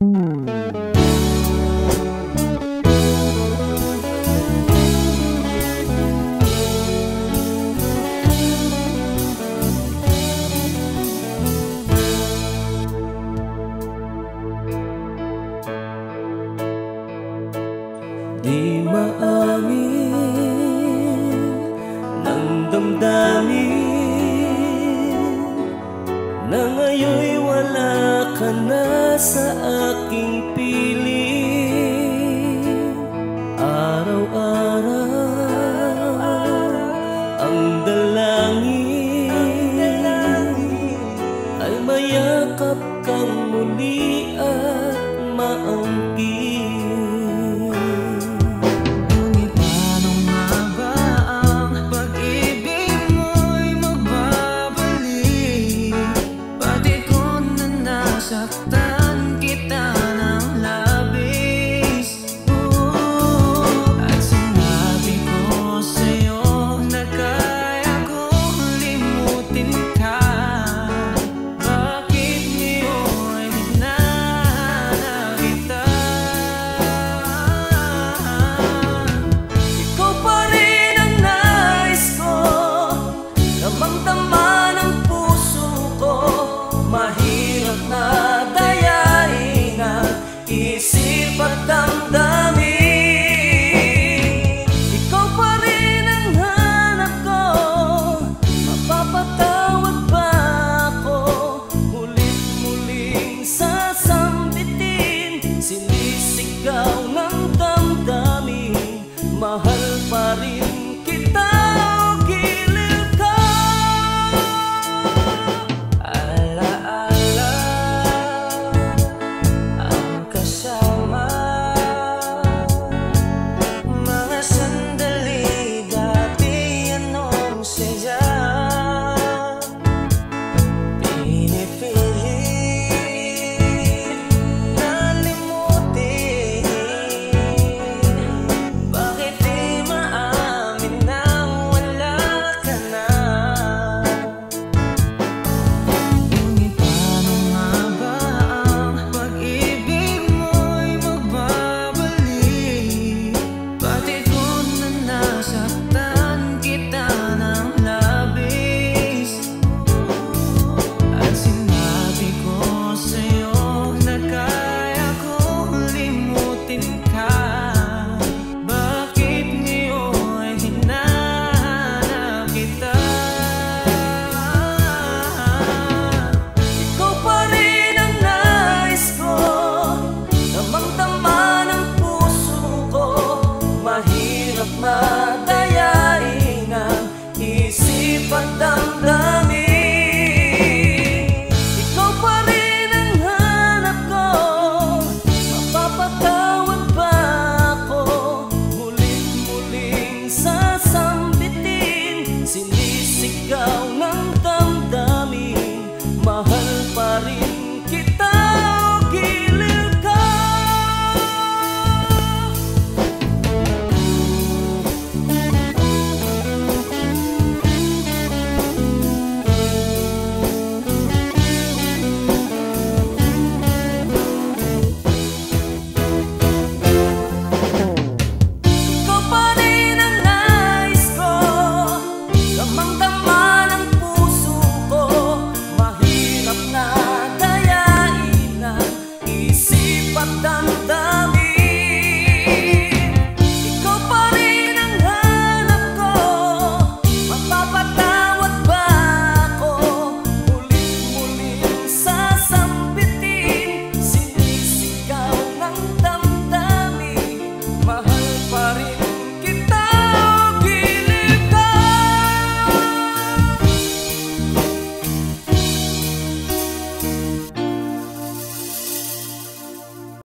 Di maamin ng damdamin na ngayon'y wala ka na sa aking piling. Araw-araw ang dalangin ay mayakap kang muli at maangkin. Saktan kita ng labis, at sinabi ko sa'yo na kaya kong limutin ka. Bakit ngayon di na kita? Ikaw pa rin ang nais ko, damang-dama ng puso ko.